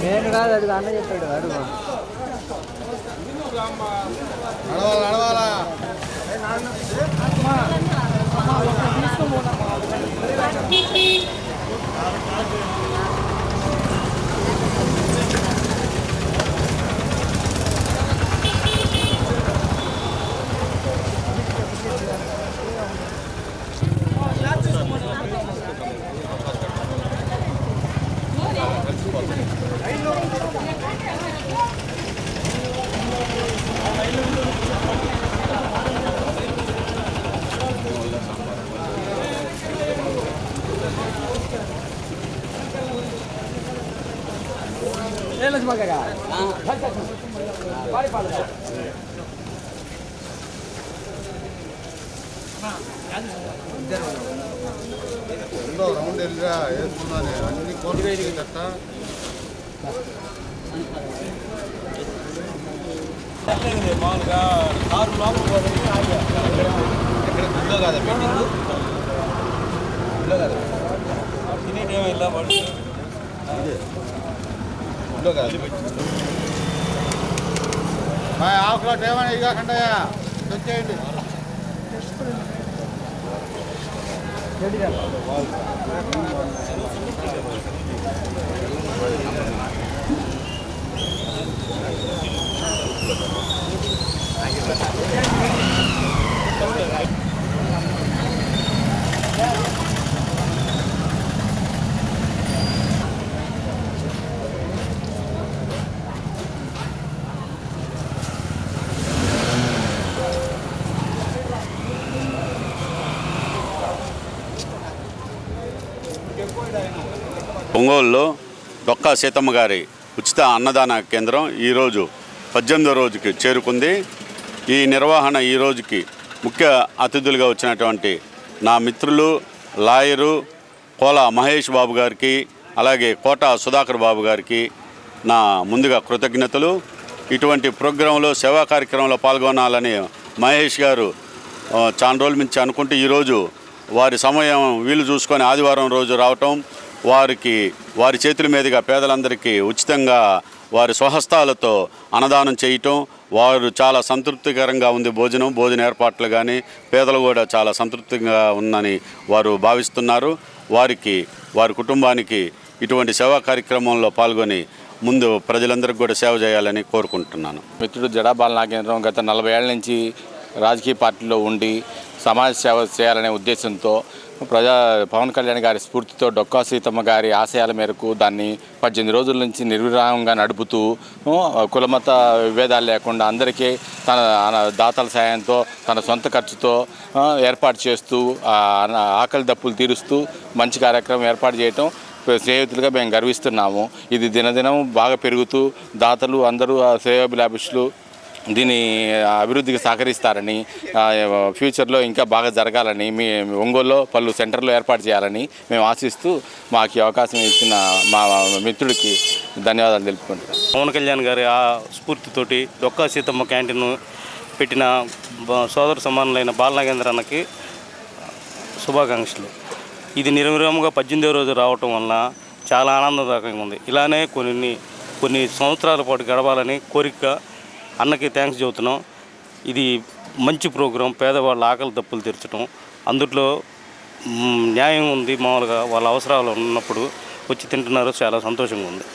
నేను కాదు అడుగు అన్న చెప్పాడు అడుగు నడవాలా రౌండ్ వెళ్ళిరా వేసుకున్నాను అన్ని కోట్లు కట్ట మామూలుగా కారు లోపల ఇక్కడ గుడ్లో కదా పెట్టింది గుడ్లో కదా తినేటేమో ఇలా పడుతుంది గుడ్లో కాదు ఆకులో ఏమైనా ఇది కాకుండా వచ్చేయండి ఒంగోలులో డొక్కా సీతమ్మ గారి ఉచిత అన్నదాన కేంద్రం ఈరోజు 18వ రోజుకి చేరుకుంది. ఈ నిర్వహణ ఈ రోజుకి ముఖ్య అతిథులుగా వచ్చినటువంటి నా మిత్రులు లాయరు కోల మహేష్ బాబు గారికి అలాగే కోట సుధాకర్ బాబు గారికి నా ముందుగా కృతజ్ఞతలు. ఇటువంటి ప్రోగ్రాంలో సేవా కార్యక్రమంలో పాల్గొనాలని మహేష్ గారు చాలా రోజుల నుంచి అనుకుంటే ఈరోజు వారి సమయం వీలు చూసుకొని ఆదివారం రోజు రావటం, వారి చేతుల మీదుగా పేదలందరికీ ఉచితంగా వారి స్వహస్తాలతో అన్నదానం చేయటం వారు చాలా సంతృప్తికరంగా ఉంది. భోజన ఏర్పాట్లు కానీ పేదలు కూడా చాలా సంతృప్తిగా ఉందని వారు భావిస్తున్నారు. వారి కుటుంబానికి ఇటువంటి సేవా కార్యక్రమంలో పాల్గొని ముందు ప్రజలందరికీ కూడా సేవ చేయాలని కోరుకుంటున్నాను. మిత్రుడు జడాబాల నాగేంద్రం గత 40 ఏళ్ల నుంచి రాజకీయ పార్టీలో ఉండి సమాజ సేవ చేయాలనే ఉద్దేశంతో పవన్ కళ్యాణ్ గారి స్ఫూర్తితో డొక్కా సీతమ్మ గారి ఆశయాల మేరకు దాన్ని 18 రోజుల నుంచి నిర్విరామంగా నడుపుతూ కులమత విభేదాలు లేకుండా అందరికీ తన దాతల సాయంతో తన సొంత ఖర్చుతో ఏర్పాటు చేస్తూ ఆకలి దప్పులు తీరుస్తూ మంచి కార్యక్రమం ఏర్పాటు చేయటం స్నేహితులుగా మేము గర్విస్తున్నాము. ఇది దినదినం బాగా పెరుగుతూ దాతలు అందరూ శ్రేయోభిలాభిషులు దీని అభివృద్ధికి సహకరిస్తారని ఫ్యూచర్లో ఇంకా బాగా జరగాలని మీ ఒంగోలులో పలు సెంటర్లు ఏర్పాటు చేయాలని మేము ఆశిస్తూ మాకు ఈ అవకాశం ఇచ్చిన మా మిత్రుడికి ధన్యవాదాలు తెలుపుకుంటున్నాం. పవన్ కళ్యాణ్ గారి ఆ స్ఫూర్తితోటి డొక్కా సీతమ్మ క్యాంటీన్ పెట్టిన సోదర సమానులైన బాలనాగేంద్ర అన్నకి శుభాకాంక్షలు. ఇది నిర్విరామంగా 18వ రోజు రావటం వలన చాలా ఆనందదాయకంగా ఉంది. ఇలానే కొన్ని సంవత్సరాల పాటు గడపాలని కోరిక అన్నకి థ్యాంక్స్ చెబుతున్నాం. ఇది మంచి ప్రోగ్రాం, పేదవాళ్ళ ఆకలి దప్పులు తీర్చడం, అందులో న్యాయం ఉంది. మామూలుగా వాళ్ళ అవసరాలు ఉన్నప్పుడు వచ్చి తింటున్నారు, చాలా సంతోషంగా ఉంది.